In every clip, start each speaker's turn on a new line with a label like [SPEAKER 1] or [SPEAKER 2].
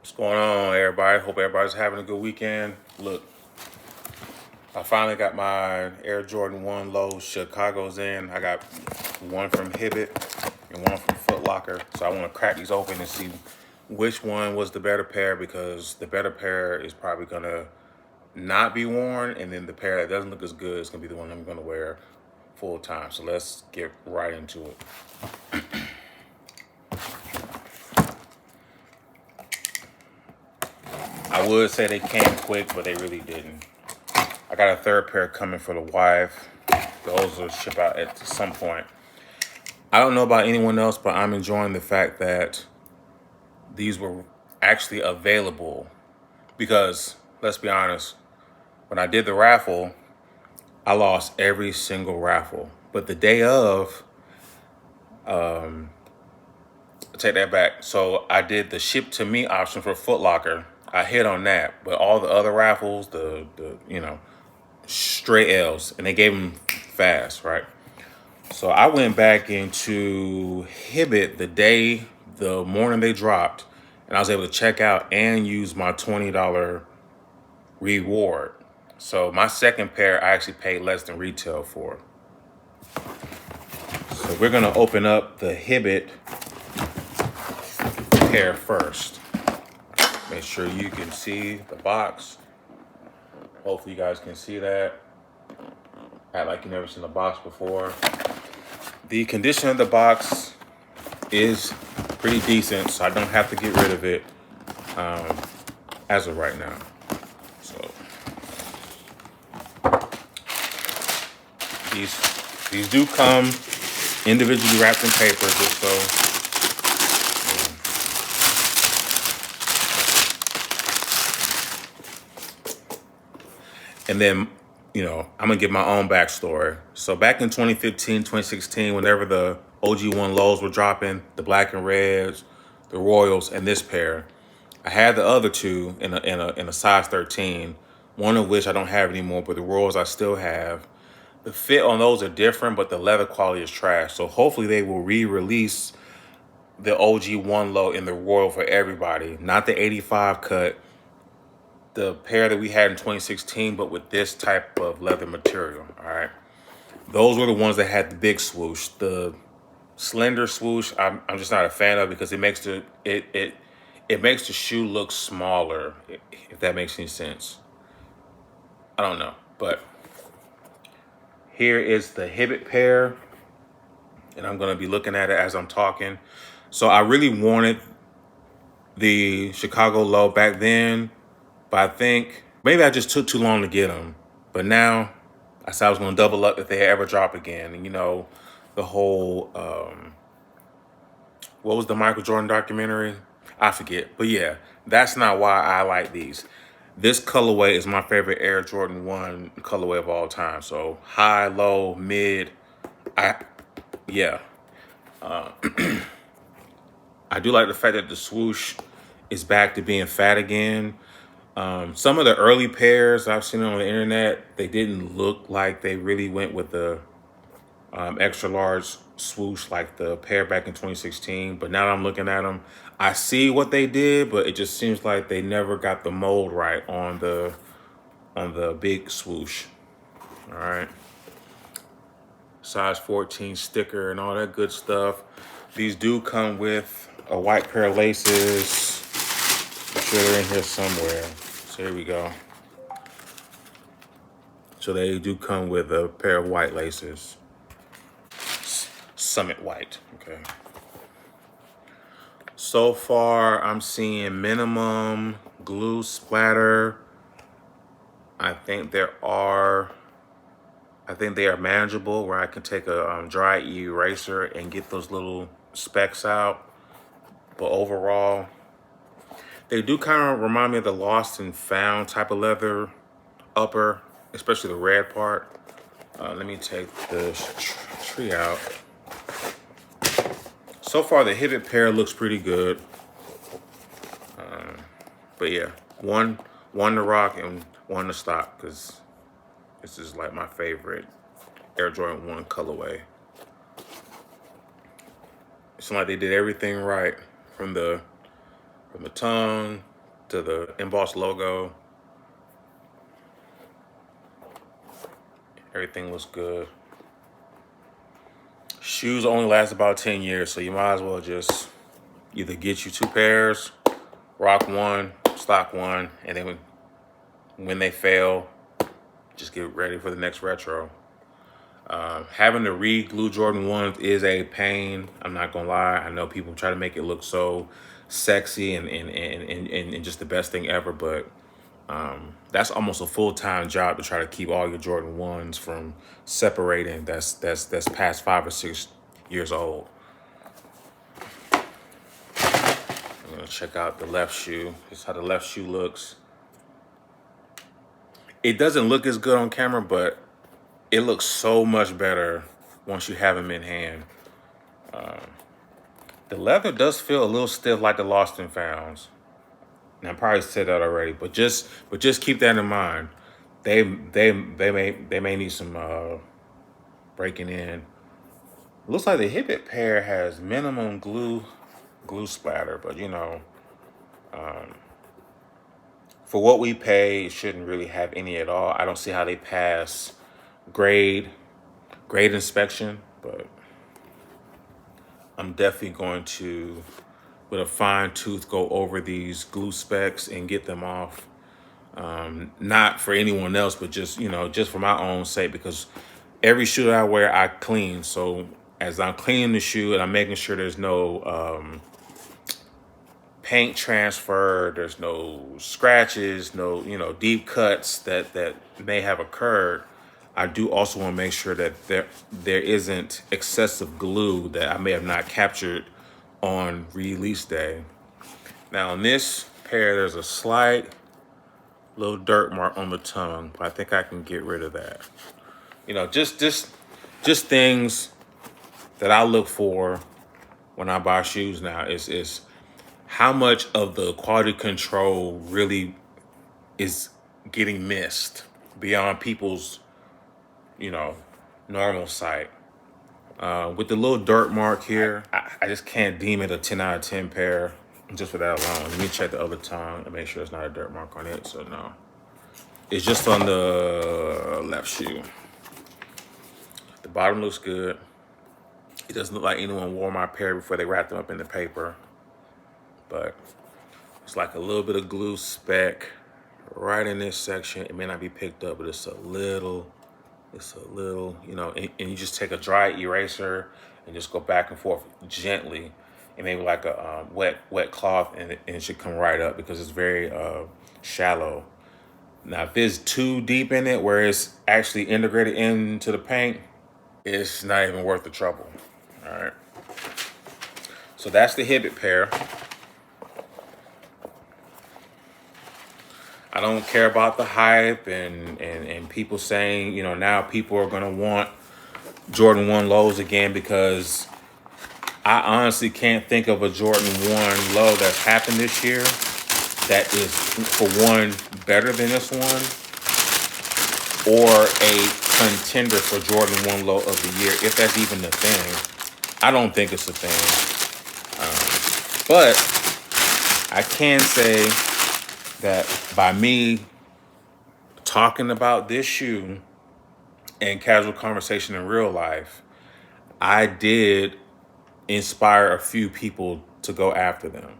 [SPEAKER 1] What's going on, everybody? Hope everybody's having a good weekend. Look, I finally got my Air Jordan 1 Low Chicago's in. I got one from Hibbett and one from Foot Locker. So I want to crack these open and see which one was the better pair, because the better pair is probably going to not be worn, and then the pair that doesn't look as good is going to be the one I'm going to wear full time. So let's get right into it. I would say they came quick, but they really didn't. I got a third pair coming for the wife. Those will ship out at some point. I don't know about anyone else, but I'm enjoying the fact that these were actually available, because let's be honest, when I did the raffle, I lost every single raffle. But the day of, take that back. So I did the ship to me option for Foot Locker. I hit on that, but all the other raffles, the straight L's, and they gave them fast, right? So I went back into Hibbett the morning they dropped, and I was able to check out and use my $20 reward. So my second pair, I actually paid less than retail for. So we're gonna open up the Hibbett pair first. Make sure you can see the box. Hopefully you guys can see that. Act like you've never seen the box before. The condition of the box is pretty decent, so I don't have to get rid of it as of right now. So these do come individually wrapped in paper, just so. And then, I'm going to give my own backstory. So back in 2015, 2016, whenever the OG1 lows were dropping, the black and reds, the Royals, and this pair, I had the other two in a size 13, one of which I don't have anymore, but the Royals I still have. The fit on those are different, but the leather quality is trash. So hopefully they will re-release the OG1 low in the Royal for everybody, not the 85 cut, the pair that we had in 2016, but with this type of leather material. All right, those were the ones that had the big swoosh. The slender swoosh, I'm just not a fan of, because it makes it makes the shoe look smaller, if that makes any sense. I don't know, but here is the Hibbett pair, and I'm going to be looking at it as I'm talking. So I really wanted the Chicago low back then, but I think maybe I just took too long to get them. But now I said I was going to double up if they ever drop again. And the whole, what was the Michael Jordan documentary? I forget. But yeah, that's not why I like these. This colorway is my favorite Air Jordan 1 colorway of all time. So high, low, mid, yeah. I do like the fact that the swoosh is back to being fat again. Some of the early pairs I've seen on the internet, they didn't look like they really went with the extra large swoosh like the pair back in 2016. But now that I'm looking at them, I see what they did, but it just seems like they never got the mold right on the big swoosh. All right. Size 14 sticker and all that good stuff. These do come with a white pair of laces. I'm sure they're in here somewhere. So here we go. So they do come with a pair of white laces. Summit white, okay. So far, I'm seeing minimum glue splatter. I think they are manageable, where I can take a dry eraser and get those little specks out. But overall, they do kind of remind me of the lost and found type of leather upper, especially the red part. Let me take the tree out. So far, the Hibbett pair looks pretty good. But yeah, one to rock and one to stop, because this is like my favorite Air Jordan 1 colorway. It's like they did everything right, from the tongue to the embossed logo. Everything looks good. Shoes only last about 10 years, so you might as well just either get you 2 pairs, rock one, stock one, and then when they fail, just get ready for the next retro. Having to re-glue Jordan 1s is a pain. I'm not gonna lie. I know people try to make it look so sexy and just the best thing ever, but that's almost a full-time job to try to keep all your Jordan 1s from separating. That's past 5 or 6 years old. I'm gonna check out the left shoe. This is how the left shoe looks. It doesn't look as good on camera, but it looks so much better once you have them in hand. The leather does feel a little stiff like the Lost and Founds. And I probably said that already, but just keep that in mind. They may need some breaking in. It looks like the Hibbett pair has minimum glue splatter, but you know, for what we pay, it shouldn't really have any at all. I don't see how they pass grade inspection, but I'm definitely going to, with a fine tooth, go over these glue specs and get them off. Not for anyone else, but just, you know, just for my own sake, because every shoe that I wear, I clean. So as I'm cleaning the shoe and I'm making sure there's no paint transfer, there's no scratches, no, you know, deep cuts that may have occurred, I do also want to make sure that there isn't excessive glue that I may have not captured on release day. Now on this pair, there's a slight little dirt mark on the tongue, but I think I can get rid of that. You know, just things that I look for when I buy shoes now is how much of the quality control really is getting missed beyond people's, you know, normal sight. With the little dirt mark here, I just can't deem it a 10 out of 10 pair just for that alone. Let me check the other tongue and make sure it's not a dirt mark on it. So no, it's just on the left shoe. The bottom looks good. It doesn't look like anyone wore my pair before they wrapped them up in the paper, but it's like a little bit of glue speck right in this section. It may not be picked up, but it's a little, you know, and you just take a dry eraser and just go back and forth gently, and maybe like a wet cloth, and it should come right up because it's very shallow. Now, if it's too deep in it where it's actually integrated into the paint, it's not even worth the trouble. All right. So that's the Hibbett pair. I don't care about the hype and people saying, you know, now people are going to want Jordan 1 lows again, because I honestly can't think of a Jordan 1 low that's happened this year that is, for one, better than this one, or a contender for Jordan 1 low of the year, if that's even a thing. I don't think it's a thing. But I can say that by me talking about this shoe in casual conversation in real life, I did inspire a few people to go after them.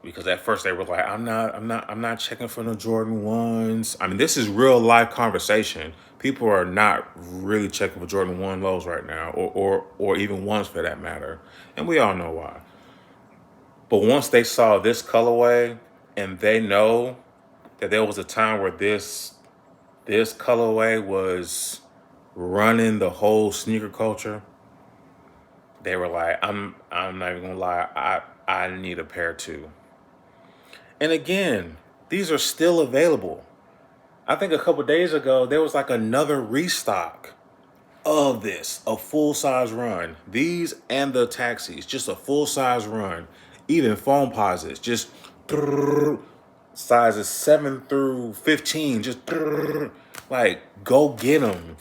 [SPEAKER 1] Because at first they were like, I'm not checking for no Jordan 1s. I mean, this is real life conversation. People are not really checking for Jordan 1 lows right now, or even 1s for that matter. And we all know why. But once they saw this colorway, and they know that there was a time where this colorway was running the whole sneaker culture, they were like, I'm not even gonna lie, I need a pair too. And again, these are still available. I think a couple days ago, there was like another restock of this, a full-size run. These and the taxis, just a full-size run. Even foam posits, just sizes 7 through 15, just like, go get them.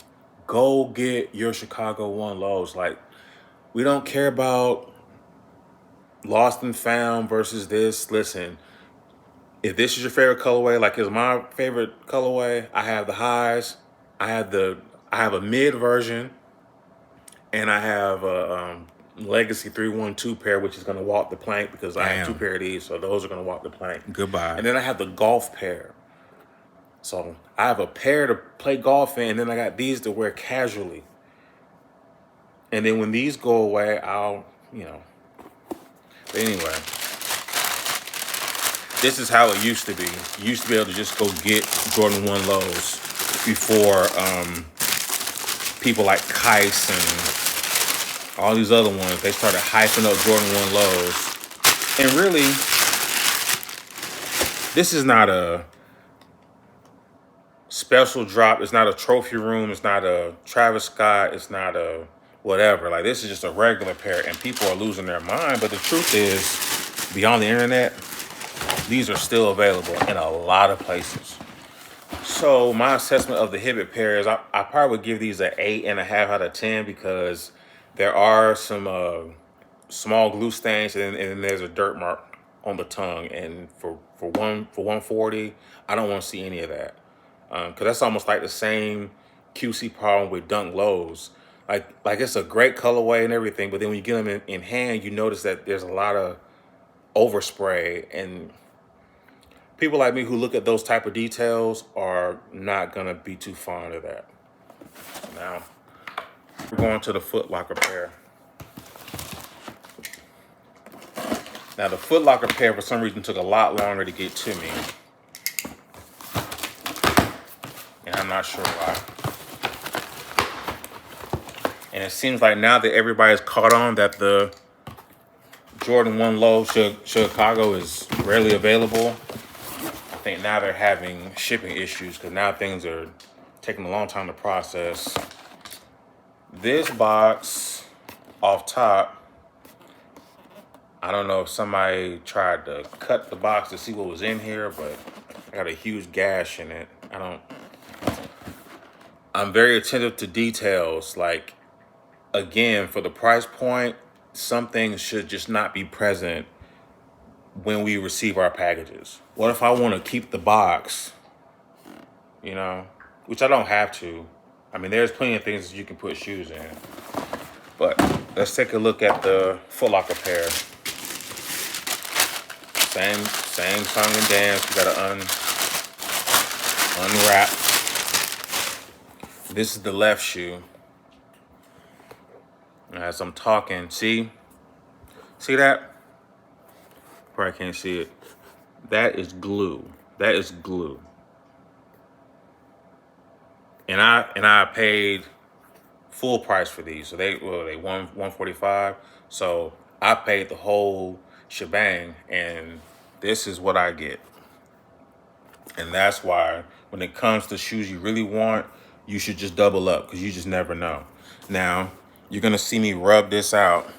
[SPEAKER 1] Go get your Chicago 1 lows. Like, we don't care about Lost and Found versus this. Listen, If this is your favorite colorway, like is my favorite colorway, I have the highs. I have a mid version, and I have a Legacy 312 pair, which is going to walk the plank because I have two pair of these, so those are going to walk the plank.
[SPEAKER 2] Goodbye.
[SPEAKER 1] And then I have the golf pair. So I have a pair to play golf in, and then I got these to wear casually. And then when these go away, I'll, But anyway, this is how it used to be. You used to be able to just go get Jordan 1 lows before people like Kais and all these other ones, they started hyping up Jordan 1 lows. And really, this is not a special drop. It's not a trophy room. It's not a Travis Scott. It's not a whatever. Like, this is just a regular pair, and people are losing their mind. But the truth is, beyond the internet, these are still available in a lot of places. So my assessment of the Hibbett pair is I probably would give these an 8.5 out of 10 because there are some small glue stains, and then there's a dirt mark on the tongue. And for 140, I don't want to see any of that. Because that's almost like the same QC problem with Dunk Lows. Like it's a great colorway and everything, but then when you get them in hand, you notice that there's a lot of overspray, and people like me who look at those type of details are not gonna be too fond of that. Now, we're going to the Foot Locker pair. Now, the Foot Locker pair, for some reason, took a lot longer to get to me. And I'm not sure why. And it seems like now that everybody's caught on that the Jordan 1 Low Chicago is rarely available, I think now they're having shipping issues because now things are taking a long time to process. This box off top, I don't know if somebody tried to cut the box to see what was in here, but I got a huge gash in it. I'm very attentive to details. Like, again, for the price point, some things should just not be present when we receive our packages. What if I want to keep the box, which I don't have to. I mean, there's plenty of things that you can put shoes in. But let's take a look at the Foot Locker pair. Same song and dance. We gotta unwrap. This is the left shoe. As I'm talking, see that? Probably can't see it. That is glue. That is glue. And I paid full price for these. So they $145. So I paid the whole shebang, and this is what I get. And that's why when it comes to shoes you really want, you should just double up because you just never know. Now, you're gonna see me rub this out.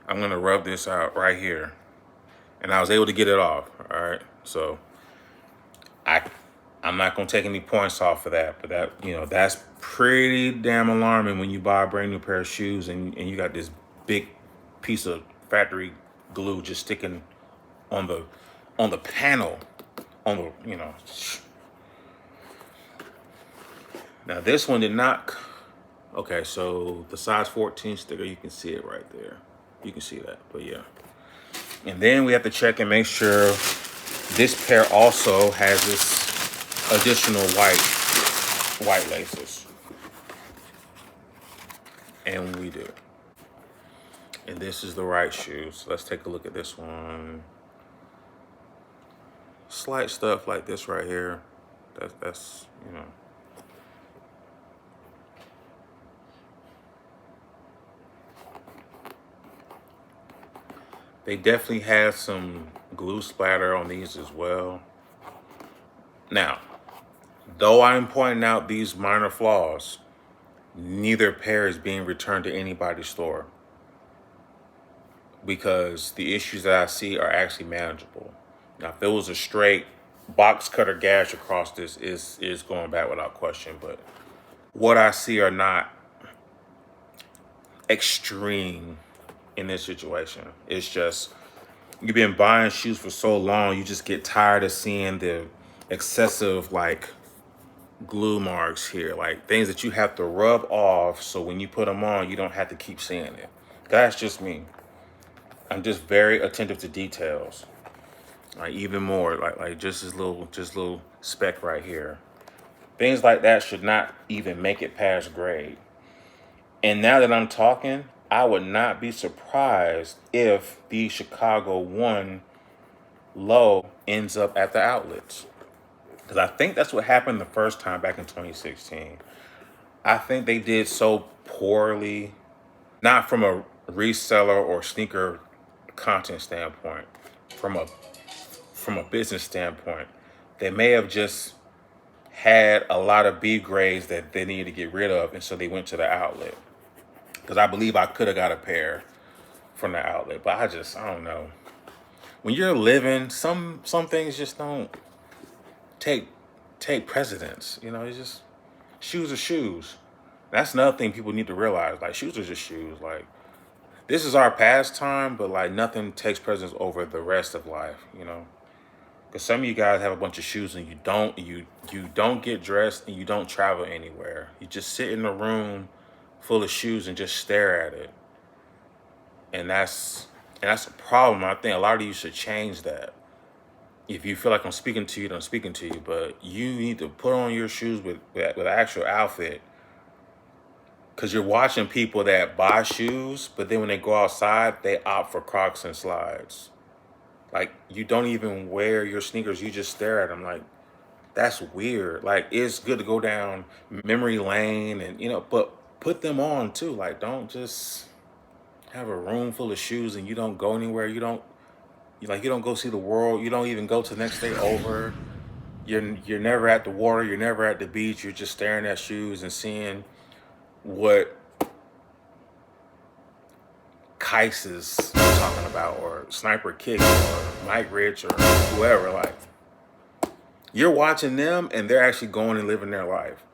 [SPEAKER 1] I'm gonna rub this out right here. And I was able to get it off, all right? So I'm not gonna take any points off of that, but that's pretty damn alarming when you buy a brand new pair of shoes and you got this big piece of factory glue just sticking on the panel, Now this one did not. Okay, so the size 14 sticker, you can see it right there. You can see that, but yeah. And then we have to check and make sure this pair also has this additional white laces. And we do. And this is the right shoe. So let's take a look at this one. Slight stuff like this right here. That's They definitely have some glue splatter on these as well. Now, though I'm pointing out these minor flaws, neither pair is being returned to anybody's store because the issues that I see are actually manageable. Now, if there was a straight box cutter gash across this, is going back without question, but what I see are not extreme in this situation. It's just you've been buying shoes for so long, you just get tired of seeing the excessive like glue marks here, like things that you have to rub off so when you put them on, you don't have to keep seeing it. That's just me. I'm just very attentive to details. Like even more, like just this little speck right here. Things like that should not even make it past grade. And now that I'm talking, I would not be surprised if the Chicago 1 low ends up at the outlets. Because I think that's what happened the first time back in 2016. I think they did so poorly, not from a reseller or sneaker content standpoint, from a business standpoint. They may have just had a lot of B grades that they needed to get rid of, and so they went to the outlet. Because I believe I could have got a pair from the outlet, but I don't know. When you're living, some things just don't take precedence. You know, it's just shoes are shoes. That's another thing people need to realize. Like shoes are just shoes. Like this is our pastime, but like nothing takes precedence over the rest of life. You know, because some of you guys have a bunch of shoes and you don't get dressed and you don't travel anywhere. You just sit in a room full of shoes and just stare at it. And that's a problem. I think a lot of you should change that. If you feel like I'm speaking to you, then I'm speaking to you. But you need to put on your shoes with an actual outfit. Because you're watching people that buy shoes, but then when they go outside, they opt for Crocs and slides. Like, you don't even wear your sneakers. You just stare at them. Like, that's weird. Like, it's good to go down memory lane and, you know, but put them on too. Like, don't just have a room full of shoes and you don't go anywhere. You don't go see the world. You don't even go to the next day over. You're never at the water. You're never at the beach. You're just staring at shoes and seeing what Kais is talking about, or Sniper Kick, or Mike Rich, or whoever. Like, you're watching them and they're actually going and living their life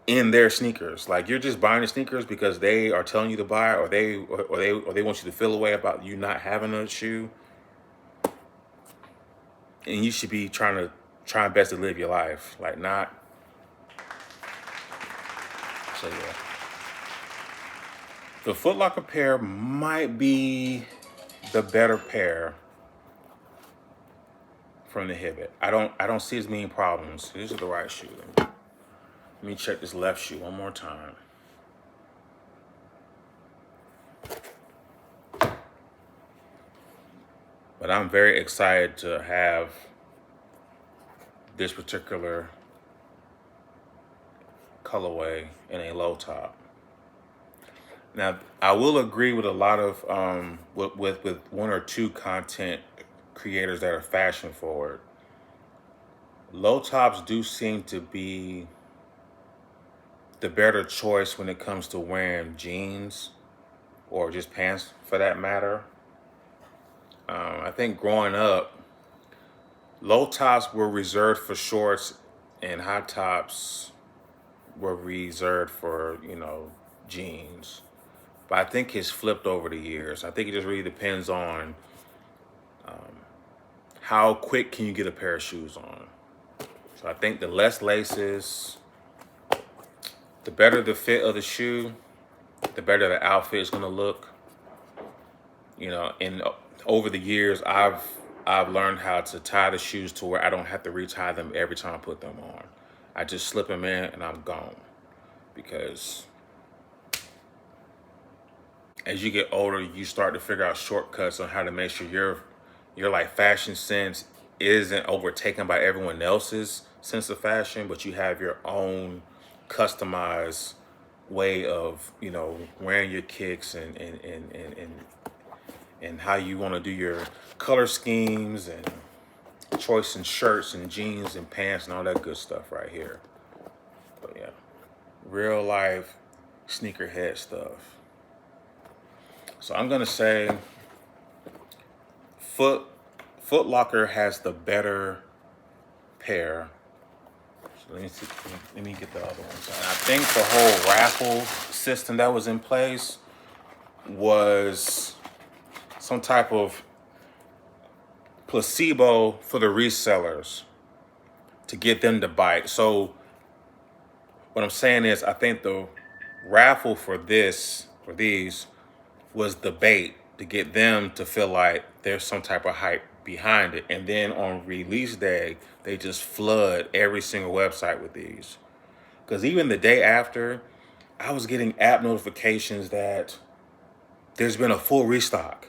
[SPEAKER 1] in their sneakers. Like, you're just buying the sneakers because they are telling you to buy, or they want you to feel away about you not having a shoe. And you should be trying best to live your life, like not. So yeah, the Foot Locker pair might be the better pair from the Hibbett. I don't see as many problems. These are the right shoe. Let me check this left shoe one more time. But I'm very excited to have this particular colorway in a low top. Now, I will agree with a lot of with one or two content creators that are fashion forward. Low tops do seem to be the better choice when it comes to wearing jeans or just pants for that matter. I think growing up, low tops were reserved for shorts and high tops were reserved for, you know, jeans. But I think it's flipped over the years. I think it just really depends on how quick can you get a pair of shoes on. So I think the less laces, the better the fit of the shoe, the better the outfit is gonna look. You know, and over the years, I've learned how to tie the shoes to where I don't have to retie them every time I put them on. I just slip them in and I'm gone. Because as you get older, you start to figure out shortcuts on how to make sure your like fashion sense isn't overtaken by everyone else's sense of fashion, but you have your own customized way of, you know, wearing your kicks and how you want to do your color schemes and choice in shirts and jeans and pants and all that good stuff right here. But yeah, real life sneakerhead stuff. So I'm gonna say Foot Locker has the better pair. So let me get the other ones. And I think the whole raffle system that was in place was some type of placebo for the resellers to get them to bite. So what I'm saying is, I think the raffle for these was the bait to get them to feel like there's some type of hype behind it. And then on release day, they just flood every single website with these. Because even the day after, I was getting app notifications that there's been a full restock.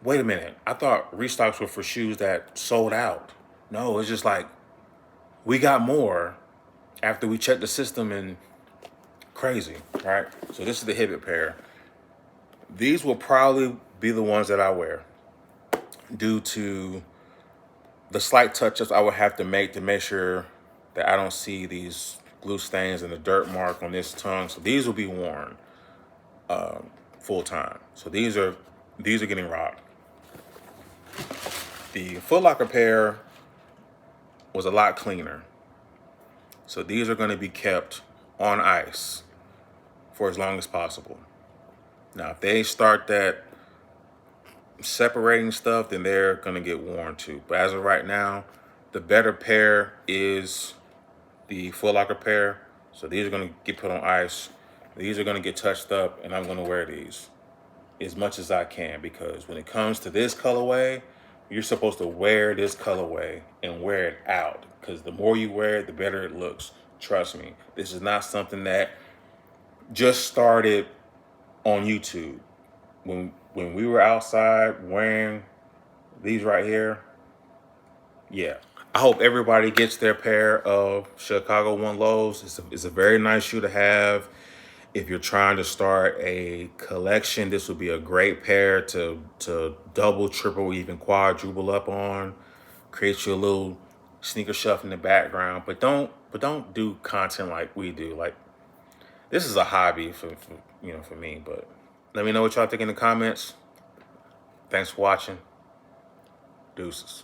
[SPEAKER 1] Wait a minute. I thought restocks were for shoes that sold out. No, it's just like we got more after we checked the system, and crazy, right? So this is the Hibbett pair. These will probably be the ones that I wear due to the slight touch-ups I would have to make sure that I don't see these glue stains and the dirt mark on this tongue. So these will be worn full time. So these are getting rocked. The Foot Locker pair was a lot cleaner. So these are going to be kept on ice for as long as possible. Now, if they start that separating stuff, then they're going to get worn too. But as of right now, the better pair is the Foot Locker pair. So these are going to get put on ice. These are going to get touched up, and I'm going to wear these as much as I can, because when it comes to this colorway, you're supposed to wear this colorway and wear it out, because the more you wear it, the better it looks. Trust me, this is not something that just started on YouTube. When we were outside wearing these right here, yeah. I hope everybody gets their pair of Chicago 1 lows. It's a very nice shoe to have. If you're trying to start a collection, this would be a great pair to double, triple, even quadruple up on. Create you a little sneaker shelf in the background, but don't do content like we do. Like, this is a hobby for me. But let me know what y'all think in the comments. Thanks for watching. Deuces.